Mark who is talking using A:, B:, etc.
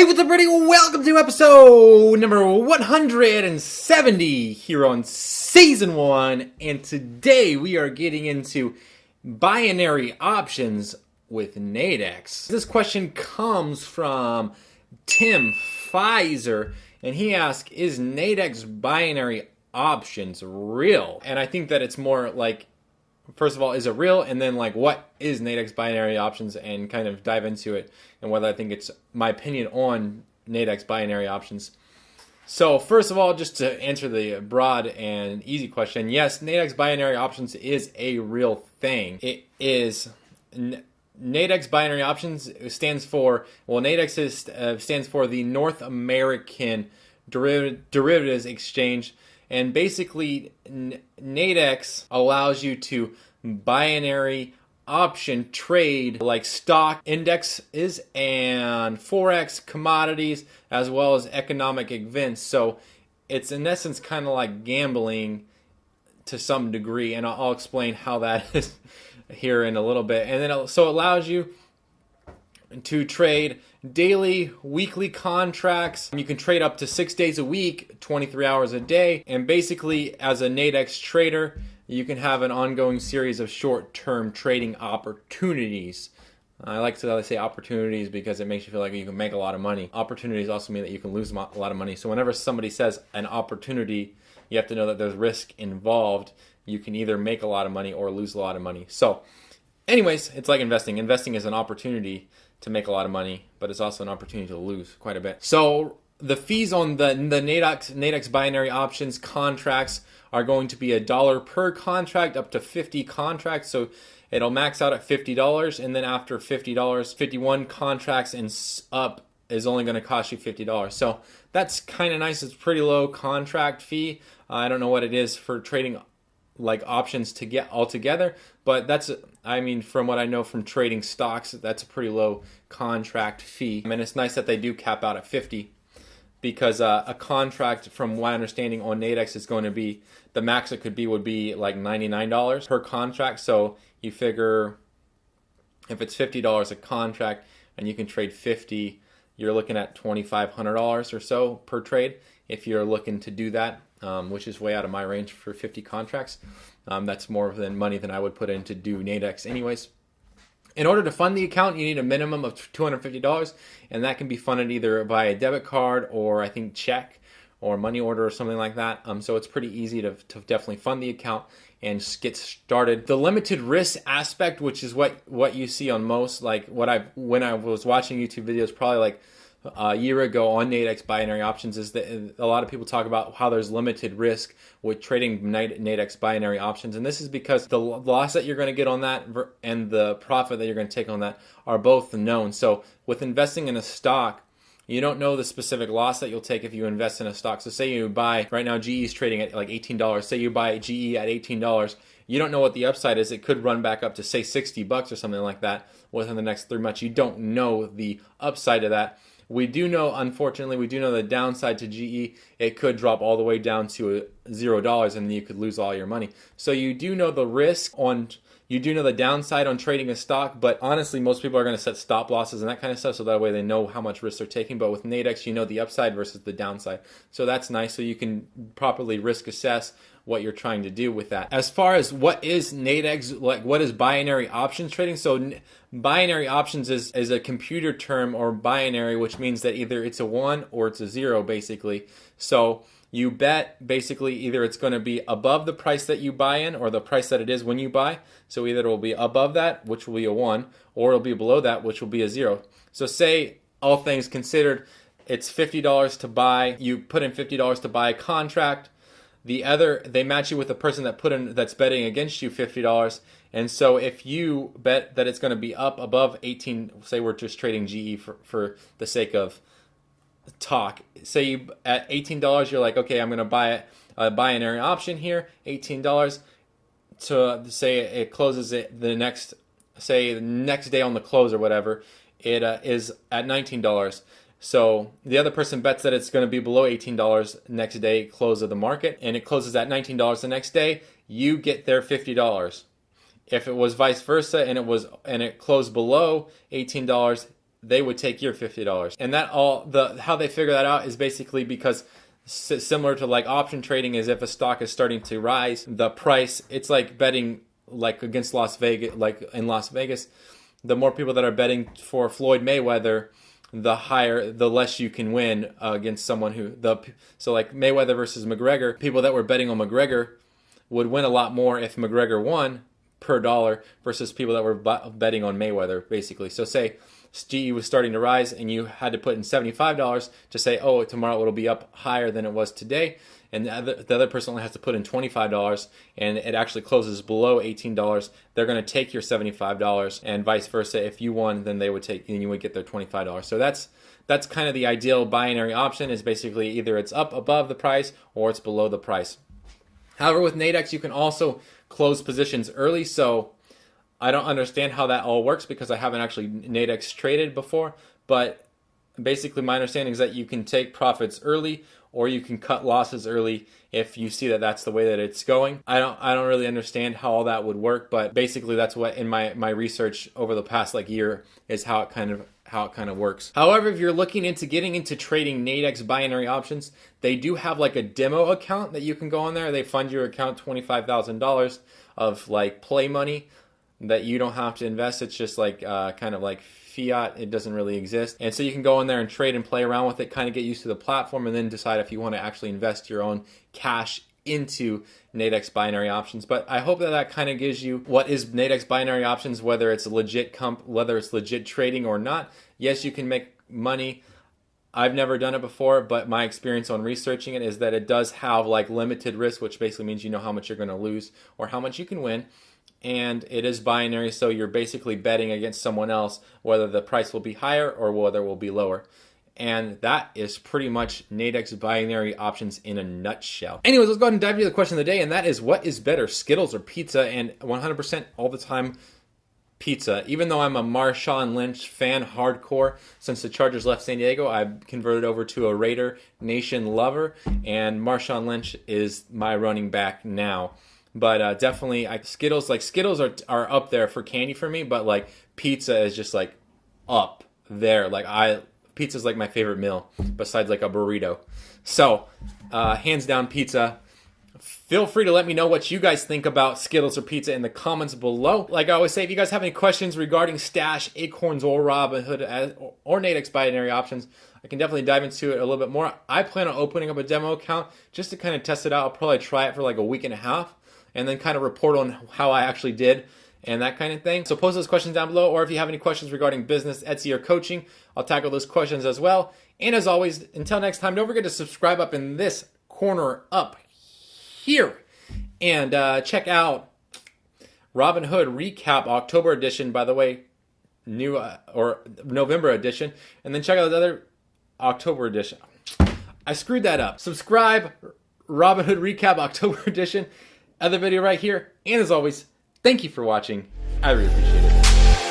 A: what's up, everybody? Welcome to episode number 170 here on Season 1. And today we are getting into binary options with NADEX. This question comes from Tim Fizer, and he asks, is NADEX binary options real? And I think that it's more like, first of all, is it real? And then, like, what is NADEX binary options, and kind of dive into it and whether I think it's my opinion on NADEX binary options. So, first of all, just to answer the broad and easy question, yes, NADEX binary options is a real thing. It is. NADEX binary options stands for, well, NADEX stands for the North American Derivatives Exchange. And basically, NADEX allows you to binary option trade like stock indexes and forex, commodities, as well as economic events. So it's in essence kind of like gambling to some degree, and I'll explain how that is here in a little bit. And then so it allows you to trade daily, weekly contracts. You can trade up to 6 days a week, 23 hours a day. And basically, as a NADEX trader, you can have an ongoing series of short-term trading opportunities. I like to say opportunities because it makes you feel like you can make a lot of money. Opportunities also mean that you can lose a lot of money. So whenever somebody says an opportunity, you have to know that there's risk involved. You can either make a lot of money or lose a lot of money. So anyways, it's like investing. Investing is an opportunity to make a lot of money, but it's also an opportunity to lose quite a bit. So the fees on the NADEX binary options contracts are going to be $1 per contract, up to 50 contracts. So it'll max out at $50, and then after $50, 51 contracts and up is only going to cost you $50. So that's kind of nice. It's a pretty low contract fee. I don't know what it is for trading like options to get all together, but that's, I mean, from what I know from trading stocks, that's a pretty low contract fee. I mean, it's nice that they do cap out at 50, because a contract, from my understanding on NADEX, is going to be, the max it could be would be like $99 per contract. So you figure if it's $50 a contract and you can trade 50, you're looking at $2,500 or so per trade if you're looking to do that, which is way out of my range for 50 contracts. That's more than money than I would put in to do NADEX anyways. In order to fund the account, you need a minimum of $250, and that can be funded either by a debit card or I think check or money order or something like that. So it's pretty easy to definitely fund the account and get started. The limited risk aspect, which is what you see on most, like when I was watching YouTube videos probably like a year ago on NADEX binary options, is that a lot of people talk about how there's limited risk with trading NADEX binary options, and this is because the loss that you're going to get on that and the profit that you're going to take on that are both known. So with investing in a stock, you don't know the specific loss that you'll take if you invest in a stock. So say you buy, right now GE is trading at like $18. Say you buy GE at $18. You don't know what the upside is. It could run back up to say $60 or something like that within the next 3 months. You don't know the upside of that. We do know, unfortunately, the downside to GE. It could drop all the way down to $0, and then you could lose all your money. So you do know the risk you do know the downside on trading a stock, but honestly, most people are going to set stop losses and that kind of stuff, so that way they know how much risk they're taking. But with NADEX, you know the upside versus the downside. So that's nice, so you can properly risk assess what you're trying to do with that. As far as what is NADEX, like what is binary options trading? So binary options is a computer term, or binary, which means that either it's a 1 or it's a 0, basically. So you bet basically either it's going to be above the price that you buy in or the price that it is when you buy. So either it will be above that, which will be a 1, or it'll be below that, which will be a 0. So say, all things considered, it's $50 to buy. You put in $50 to buy a contract. They match you with a person that's betting against you $50. And so if you bet that it's going to be up above 18, say we're just trading GE for the sake of talk. Say you at $18, you're like, okay, I'm going to buy a binary option here, $18. To say it closes the next day on the close or whatever, it is at $19. So the other person bets that it's going to be below $18 next day, close of the market, and it closes at $19 the next day. You get their $50. If it was vice versa and it closed below $18, they would take your $50. And that how they figure that out is basically because similar to like option trading, is if a stock is starting to rise, the price, it's like betting like against Las Vegas, like in Las Vegas, the more people that are betting for Floyd Mayweather, the less you can win against someone so like Mayweather versus McGregor, people that were betting on McGregor would win a lot more if McGregor won per dollar versus people that were betting on Mayweather, basically. So say GE was starting to rise and you had to put in $75 to say, oh, tomorrow it'll be up higher than it was today. And the other person only has to put in $25 and it actually closes below $18. They're going to take your $75, and vice versa. If you won, then they would take, and you would get their $25. So that's kind of the ideal binary option, is basically either it's up above the price or it's below the price. However, with NADEX, you can also close positions early. So I don't understand how that all works because I haven't actually NADEX traded before. But basically my understanding is that you can take profits early or you can cut losses early if you see that that's the way that it's going. I don't really understand how all that would work, but basically that's what in my research over the past like year is how it kind of works. However, if you're looking into getting into trading NADEX binary options, they do have like a demo account that you can go on there. They fund your account $25,000 of like play money that you don't have to invest. It's just like kind of like fiat. It doesn't really exist. And so you can go in there and trade and play around with it, kind of get used to the platform, and then decide if you want to actually invest your own cash into NADEX binary options. But I hope that kind of gives you what is NADEX binary options, whether it's legit trading or not. Yes, you can make money. I've never done it before, but my experience on researching it is that it does have like limited risk, which basically means you know how much you're going to lose or how much you can win. And it is binary, so you're basically betting against someone else whether the price will be higher or whether it will be lower. And that is pretty much NADEX binary options in a nutshell. Anyways, let's go ahead and dive into the question of the day, and that is, what is better, Skittles or pizza? And 100% all the time, pizza. Even though I'm a Marshawn Lynch fan hardcore, since the Chargers left San Diego, I've converted over to a Raider Nation lover, and Marshawn Lynch is my running back now. But definitely, Skittles are up there for candy for me, but like pizza is just like up there. Like pizza's like my favorite meal besides like a burrito. So hands down, pizza. Feel free to let me know what you guys think about Skittles or pizza in the comments below. Like I always say, if you guys have any questions regarding Stash, Acorns, or Robinhood or NADEX binary options, I can definitely dive into it a little bit more. I plan on opening up a demo account just to kind of test it out. I'll probably try it for like a week and a half and then kind of report on how I actually did and that kind of thing. So post those questions down below, or if you have any questions regarding business, Etsy, or coaching, I'll tackle those questions as well. And as always, until next time, don't forget to subscribe up in this corner up here. And check out Robinhood Recap October edition, by the way, new or November edition. And then check out the other October edition. I screwed that up. Subscribe, Robinhood Recap October edition. Other video right here. And as always, thank you for watching. I really appreciate it.